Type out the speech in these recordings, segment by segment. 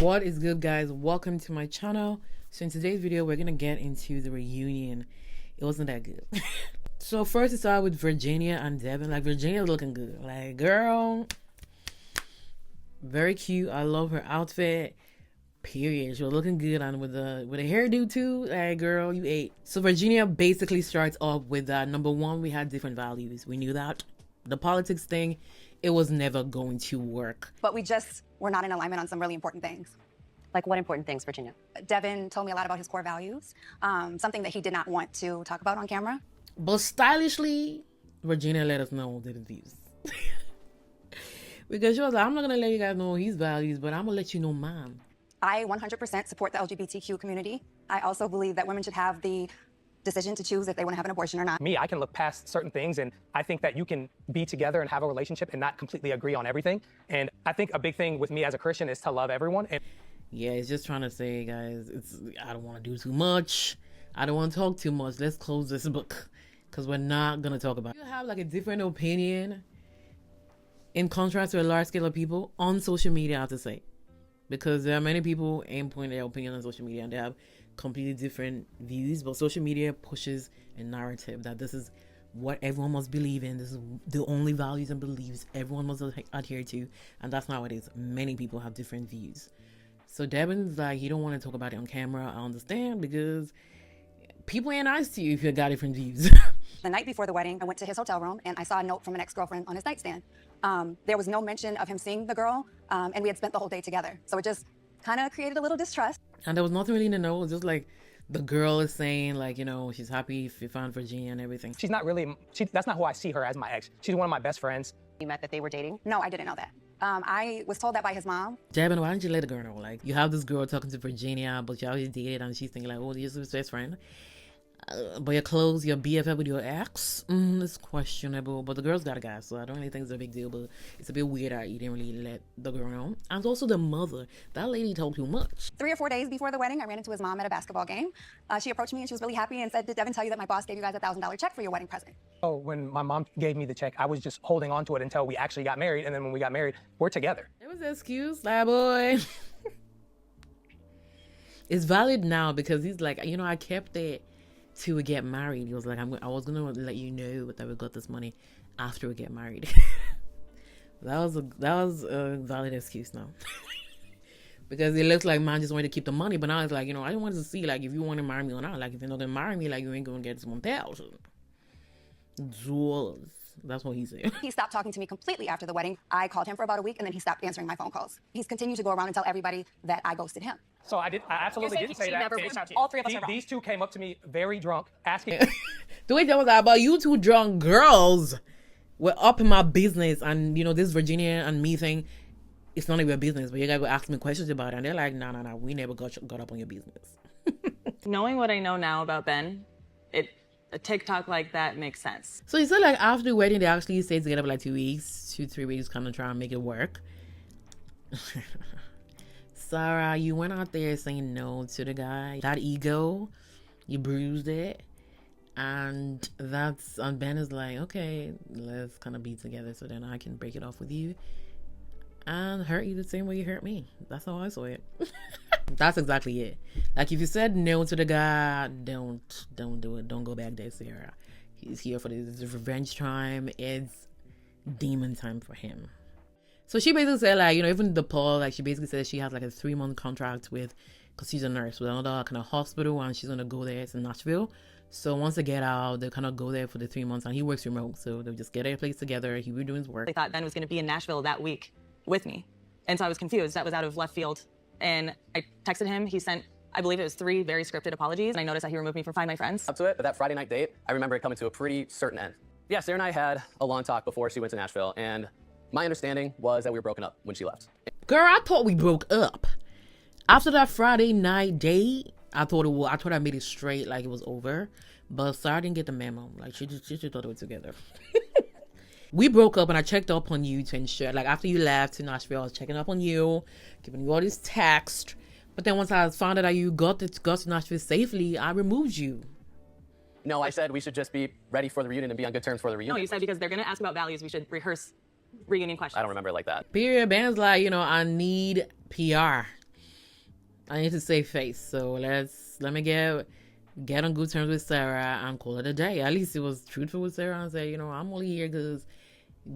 What is good, guys? Welcome to my channel. So in today's video, we're gonna get into the reunion. It wasn't that good. So first, it started with Virginia and Devin. Like, Virginia's looking good. Like, girl, very cute. I love her outfit. Period. She was looking good, and with a hairdo too. Like, girl, you ate. So Virginia basically starts off with number one, we had different values. We knew that. The politics thing, it was never going to work. But we just were not in alignment on some really important things. Like what important things, Virginia? Devin told me a lot about his core values, something that he did not want to talk about on camera. But stylishly, Virginia let us know Devin's views. Because she was like, I'm not going to let you guys know his values, but I'm going to let you know mine. I 100% support the LGBTQ community. I also believe that women should have the decision to choose if they want to have an abortion or not. Me, I can look past certain things, and I think that you can be together and have a relationship and not completely agree on everything. And I think a big thing with me as a Christian is to love everyone. And yeah, it's just trying to say, guys, I don't want to do too much. I don't want to talk too much. Let's close this book because we're not going to talk about it. You have like a different opinion in contrast to a large scale of people on social media, I have to say. Because there are many people putting their opinion on social media and they have completely different views, but social media pushes a narrative that this is what everyone must believe in. This is the only values and beliefs everyone must adhere to, and that's not what it is. Many people have different views. So Devin's like, he don't want to talk about it on camera. I understand, because people ain't nice to you if you got different views. The night before the wedding, I went to his hotel room and I saw a note from an ex-girlfriend on his nightstand. There was no mention of him seeing the girl, and we had spent the whole day together. So it just kind of created a little distrust. And there was nothing really in the note. It was just like the girl is saying, like, you know, she's happy if you found Virginia and everything. she's not really, that's not who I see her as, my ex. She's one of my best friends. You met that they were dating? No, I didn't know that. I was told that by his mom. Devin, why didn't you let the girl know? Like, you have this girl talking to Virginia, but you already dated, and she's thinking like, oh, this is his best friend. But you're close, your BFF with your ex, it's questionable. But the girl's got a guy, so I don't really think it's a big deal. But it's a bit weird that you didn't really let the girl know. And also the mother. That lady told too much. 3 or 4 days before the wedding, I ran into his mom at a basketball game. She approached me and she was really happy and said, did Devin tell you that my boss gave you guys a $1,000 check for your wedding present? So when my mom gave me the check, I was just holding on to it until we actually got married. And then when we got married, we're together. It was an excuse, that boy. It's valid now because he's like, you know, I kept it till we get married. He was like, I was gonna let you know that we got this money after we get married. that was a valid excuse now. Because it looks like man just wanted to keep the money, but now it's like, you know, I wanted to see like if you want to marry me or not. Like, if you're not gonna marry me, like, you ain't gonna get this $1,000. That's what he said. He stopped talking to me completely after the wedding. I called him for about a week and then he stopped answering my phone calls. He's continued to go around and tell everybody that I ghosted him. So I absolutely didn't say that. Never reached out to you. All three of us are wrong. These two came up to me very drunk, asking. The way that was about you two drunk girls were up in my business, and you know, this Virginia and me thing, it's none of your business, but you guys were asking me questions about it, and they're like, no, we never got up on your business. Knowing what I know now about Ben, a TikTok like that makes sense. So you said like after the wedding, they actually stayed together for like 2 weeks, 2-3 weeks, kind of trying to make it work. Sarah, you went out there saying no to the guy. That ego, you bruised it. And Ben is like, okay, let's kind of be together so then I can break it off with you and hurt you the same way you hurt me. That's how I saw it. That's exactly it. Like, if you said no to the guy, don't do it. Don't go back there, Sarah. He's here for this revenge time. It's demon time for him. So she basically said, like, you know, even the Paul, like, she basically said she has like a 3-month contract with, because she's a nurse with another kind of hospital, and she's gonna go there. It's in Nashville. So once they get out, they'll kind of go there for the 3 months, and he works remote, so they'll just get their place together. He will do his work. I thought Ben was going to be in Nashville that week with me, and so I was confused. That was out of left field, and I texted him. He sent, I believe it was 3 very scripted apologies, and I noticed that he removed me from Find My Friends. Up to it, but that Friday night date, I remember it coming to a pretty certain end. Yeah, Sarah and I had a long talk before she went to Nashville, and my understanding was that we were broken up when she left. Girl, I thought we broke up. After that Friday night date, I thought I made it straight, like it was over. But Sarah didn't get the memo. Like, she just thought they were together. We broke up, and I checked up on you to ensure, like, after you left to Nashville, I was checking up on you, giving you all this text. But then once I found out that you got to Nashville safely, I removed you. No, I said we should just be ready for the reunion and be on good terms for the reunion. No, you said because they're going to ask about values, we should rehearse reunion questions. I don't remember it like that. Period. Ben's like, you know, I need PR. I need to save face. So let me get on good terms with Sarah and call it a day. At least it was truthful with Sarah and say, I'm only here because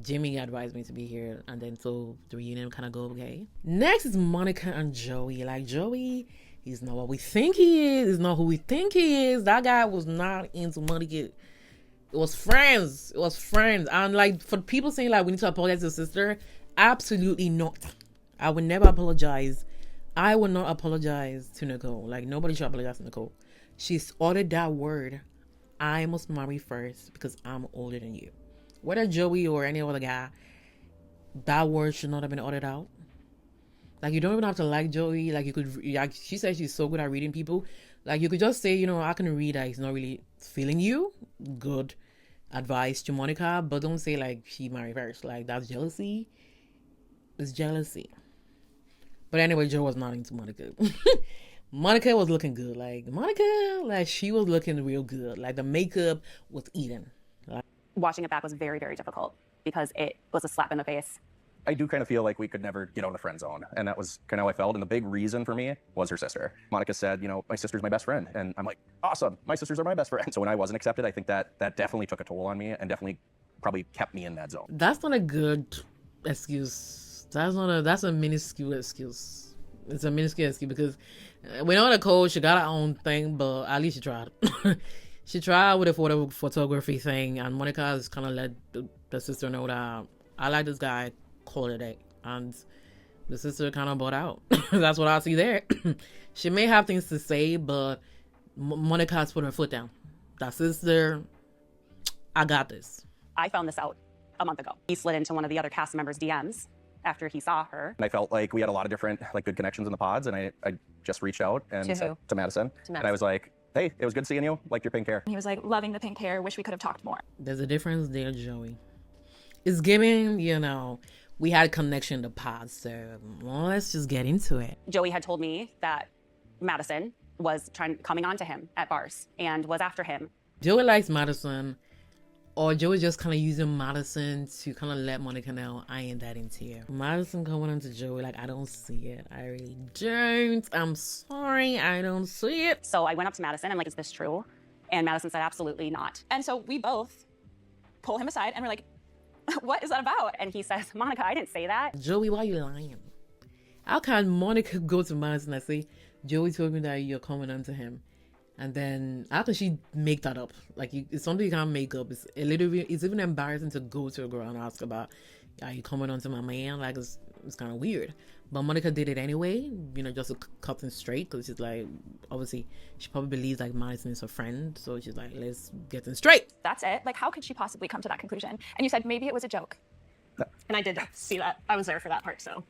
Jimmy advised me to be here. And then so the reunion kind of go okay. Next is Monica and Joey. Like, Joey, he's not what we think he is. He's not who we think he is. That guy was not into Monica. It was friends. And like, for people saying like we need to apologize to his sister, absolutely not. I would never apologize. I would not apologize to Nicole. Like, nobody should apologize to Nicole. She's uttered that word. I must marry first because I'm older than you. Whether Joey or any other guy, that word should not have been uttered out. Like, you don't even have to like Joey. Like, you could, like, she said she's so good at reading people. Like, you could just say, I can read that he's not really feeling you. Good advice to Monica. But don't say, like, she married first. Like, that's jealousy. It's jealousy. But anyway, Joe was not into Monica. Monica was looking good. Like, she was looking real good. Like, the makeup was eaten. Like, Watching it back was very, very difficult because it was a slap in the face. I do kind of feel like we could never get out of the friend zone. And that was kind of how I felt. And the big reason for me was her sister. Monica said, my sister's my best friend. And I'm like, awesome. My sisters are my best friend. So when I wasn't accepted, I think that definitely took a toll on me and definitely probably kept me in that zone. That's not a good excuse. That's a minuscule excuse. It's a minuscule excuse because we know Nicole, she got her own thing, but at least she tried. She tried with a photography thing, and Monica has kind of let the sister know that I like this guy, call it a day. And the sister kind of bought out. That's what I see there. She may have things to say, but Monica has put her foot down. That sister, I got this. I found this out a month ago. He slid into one of the other cast members' DMs after he saw her. And I felt like we had a lot of different good connections in the pods, and I just reached out and To said who? to Madison. And I was like, hey, it was good seeing you. Liked your pink hair. He was like, loving the pink hair, wish we could have talked more. There's a difference there, Joey. It's giving, we had connection to pods, so let's just get into it. Joey had told me that Madison was coming on to him at bars and was after him. Joey likes Madison, or Joey just kind of using Madison to kind of let Monica know I ain't that into you. Madison coming on to Joey, like, I don't see it. I really don't. I'm sorry, I don't see it. So I went up to Madison and like, is this true? And Madison said, absolutely not. And so we both pull him aside and we're like, what is that about? And he says, Monica, I didn't say that. Joey, why you lying? How can Monica go to Madison and say, Joey told me that you're coming on to him? And then how can she make that up? Like, it's something you can't make up. It's even embarrassing to go to a girl and ask about, are you coming on to my man? Like, it's kind of weird. But Monica did it anyway, just to cut things straight, because she's like, obviously, she probably believes like Madison is her friend, so she's like, let's get things straight. That's it. Like, how could she possibly come to that conclusion? And you said maybe it was a joke. And I did see that. I was there for that part, so.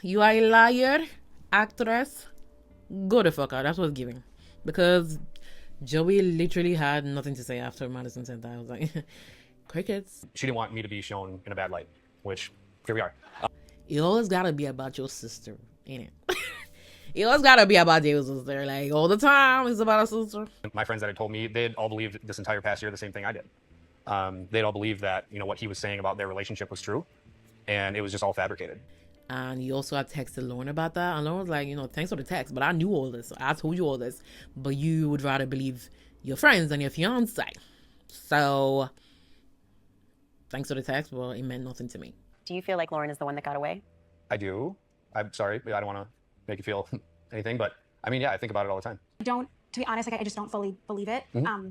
You are a liar, actress. Go the fuck out. That's what's giving. Because Joey literally had nothing to say after Madison said that. I was like, crickets. She didn't want me to be shown in a bad light, which here we are. It always gotta be about your sister, ain't it? It always gotta be about your sister. Like, all the time it's about a sister. My friends that had told me, they'd all believed this entire past year the same thing I did. They'd all believed that, what he was saying about their relationship was true. And it was just all fabricated. And you also had texted Lauren about that. And Lauren was like, thanks for the text, but I knew all this. I told you all this. But you would rather believe your friends than your fiance. So, thanks for the text, well, it meant nothing to me. Do you feel like Lauren is the one that got away? I do. I'm sorry. I don't want to make you feel anything. But, I mean, yeah, I think about it all the time. To be honest, like, I just don't fully believe it. Mm-hmm.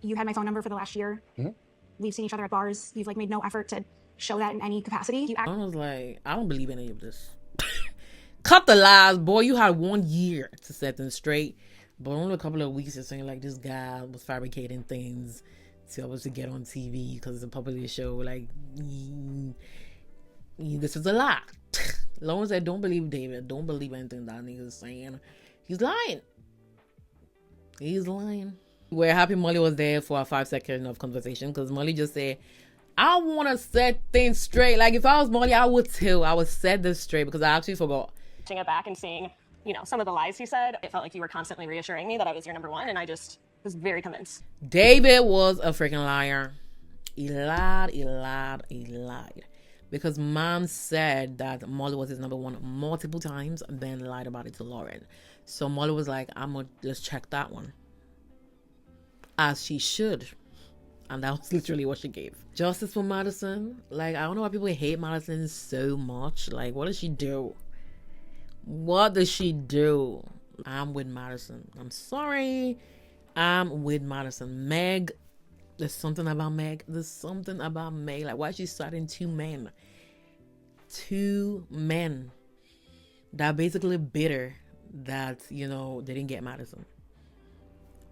You had my phone number for the last year. Mm-hmm. We've seen each other at bars. You've made no effort to show that in any capacity. I was like, I don't believe any of this. Cut the lies, boy. You had 1 year to set them straight, but only a couple of weeks you're saying like this guy was fabricating things to obviously get on TV because it's a popular show. Like, this is a lie. Lauren said, don't believe David. Don't believe anything that nigga's saying. He's lying. He's lying. We're happy Molly was there for a 5 second of conversation because Molly just said, I want to set things straight. Like, if I was Molly, I would set this straight because I actually forgot. Watching it back and seeing, some of the lies he said, it felt like you were constantly reassuring me that I was your number one, and I just was very convinced. David was a freaking liar. He lied. because mom said that Molly was his number one multiple times and then lied about it to Lauren. So Molly was like, I'm gonna just check that one. As she should. And that was literally what she gave. Justice for Madison. Like, I don't know why people hate Madison so much. Like, what does she do? What does she do? I'm with Madison. I'm sorry. I'm with Madison. Meg, there's something about Meg. There's something about Meg. Like, why is she starting two men? Two men that are basically bitter that, you know, they didn't get Madison.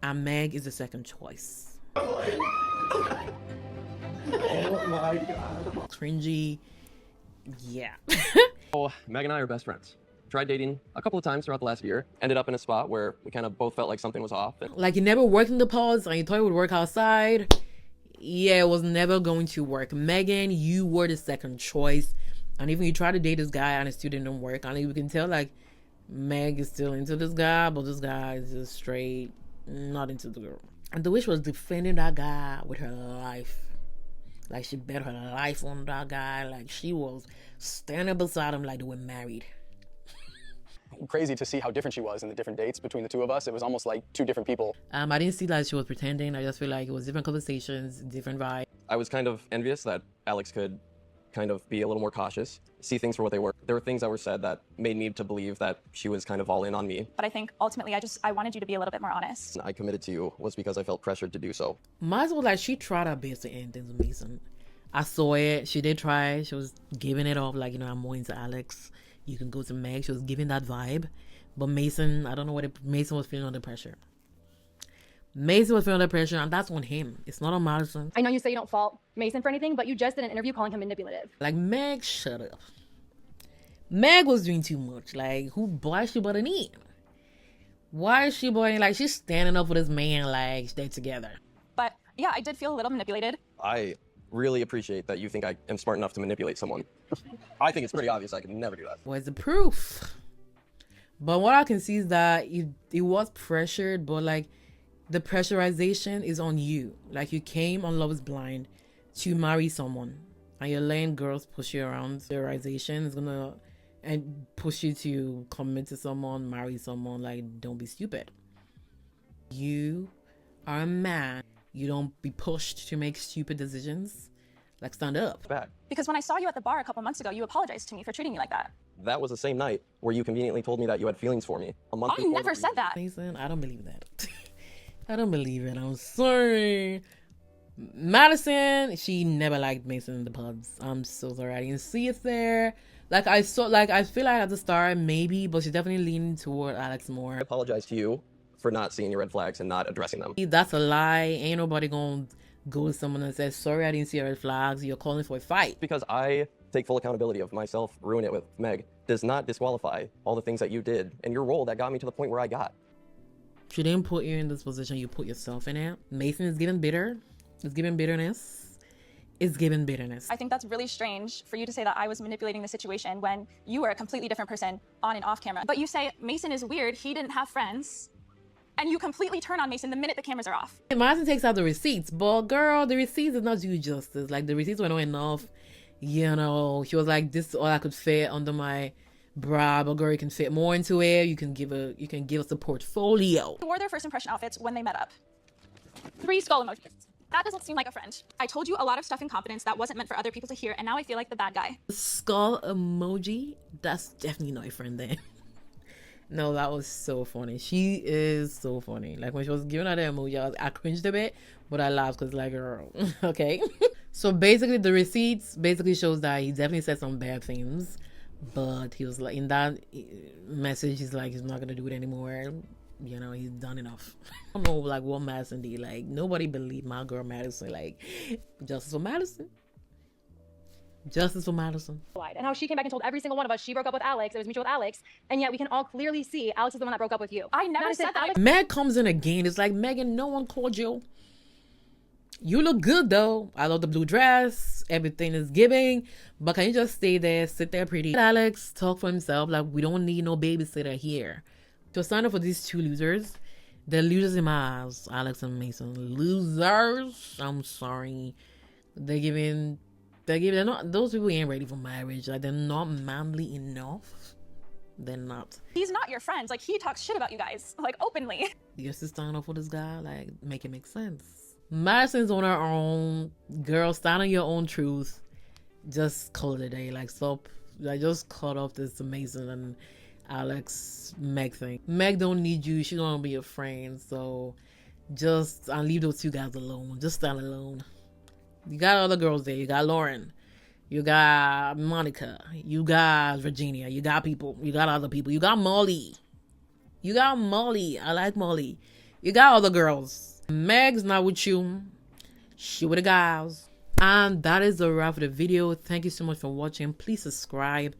And Meg is the second choice. Oh my God. Cringy. Yeah. Oh, Meg and I are best friends. Tried dating a couple of times throughout the last year. Ended up in a spot where we kind of both felt like something was off. Like, you never worked in the pods and you thought it would work outside. Yeah, it was never going to work. Megan, you were the second choice. And even you try to date this guy and it still didn't work. And you can tell, like, Meg is still into this guy, but this guy is just straight not into the girl. And the witch was defending that guy with her life. Like, she bet her life on that guy. Like, she was standing beside him like they were married. Crazy to see how different she was in the different dates between the two of us. It was almost like two different people. I didn't see that she was pretending. I just feel like it was different conversations, different vibe. I was kind of envious that Alex could kind of be a little more cautious, see things for what they were. There were things that were said that made me to believe that she was kind of all in on me. But I think ultimately I wanted you to be a little bit more honest. I committed to you was because I felt pressured to do so. Might as well, like, she tried her best to end things with Mason. I saw it. She did try. She was giving it off like, you know, I'm more into Alex. You can go to Meg. She was giving that vibe. But Mason, I don't know what Mason was feeling under pressure. Mason was feeling under pressure, and that's on him. It's not on Madison. I know you say you don't fault Mason for anything, but you just did an interview calling him manipulative. Like, Meg, shut up. Meg was doing too much. Like, why is she butting in? Why is she butting? Like, she's standing up for this man, like, they're together. But yeah, I did feel a little manipulated. I really appreciate that you think I am smart enough to manipulate someone. I think it's pretty obvious I could never do that. Where's the proof? But what I can see is that it was pressured, but, like, the pressurization is on you. Like, you came on Love is Blind to marry someone, and you're letting girls push you around. Pressurization is gonna and push you to commit to someone, marry someone. Like, don't be stupid. You are a man. You don't be pushed to make stupid decisions. Like, stand up. Back. Because when I saw you at the bar a couple months ago, you apologized to me for treating me like that. That was the same night where you conveniently told me that you had feelings for me. A month I before never said that. Mason, I don't believe that. I don't believe it. I'm sorry. Madison, she never liked Mason in the pubs. I'm so sorry. I didn't see it there. Like, I feel like at the start, maybe, but she's definitely leaning toward Alex more. I apologize to you for not seeing your red flags and not addressing them. That's a lie. Ain't nobody gonna go to someone and say, sorry, I didn't see your red flags. You're calling for a fight. Because I take full accountability of myself ruining it with Meg does not disqualify all the things that you did and your role that got me to the point where I got. She didn't put you in this position. You put yourself in it. Mason is giving bitter. It's giving bitterness. It's giving bitterness. I think that's really strange for you to say that I was manipulating the situation when you were a completely different person on and off camera. But you say Mason is weird. He didn't have friends. And you completely turn on Mason the minute the cameras are off. Madison takes out the receipts. But, girl, the receipts did not do justice. Like, the receipts were not enough. You know, she was like, this is all I could fit under my bra, but girl, you can fit more into it. You can give us a portfolio. They wore their first impression outfits when they met up. 3 skull emojis. That doesn't seem like a friend. I told you a lot of stuff in confidence that wasn't meant for other people to hear, and now I feel like the bad guy. Skull emoji? That's definitely not a friend then. No, that was so funny. She is so funny. Like, when she was giving her the emoji, I cringed a bit, but I laughed because, like, girl, okay. So basically, the receipts basically shows that he definitely said some bad things, but he was like, in that message, he's like, he's not gonna do it anymore. You know, he's done enough. I don't know, like, what Madison did. Like, nobody believed my girl Madison. Like, justice for Madison. Justice for Madison. And how she came back and told every single one of us she broke up with Alex. It was mutual with Alex. And yet we can all clearly see Alex is the one that broke up with you. I never said that. Meg comes in again. It's like, Megan, no one called you. You look good, though. I love the blue dress. Everything is giving. But can you just stay there, sit there pretty? Let Alex talk for himself. Like, we don't need no babysitter here. To sign up for these two losers. They're losers in my eyes. Alex and Mason. Losers. I'm sorry. They're giving They're not, those people ain't ready for marriage. Like, they're not manly enough. They're not. He's not your friend. Like, he talks shit about you guys, like, openly. You're still starting off with this guy, like, make it make sense. Madison's on her own. Girl, stand on your own truth. Just call it a day. Like, stop. Like, just cut off this Mason and Alex Meg thing. Meg don't need you. She don't want to be your friend. So just leave those two guys alone. Just stand alone. You got other girls there. You got Lauren. You got Monica. You got Virginia. You got people. You got other people. You got Molly. You got Molly. I like Molly. You got other girls. Meg's not with you. She with the guys. And that is the wrap of the video. Thank you so much for watching. Please subscribe.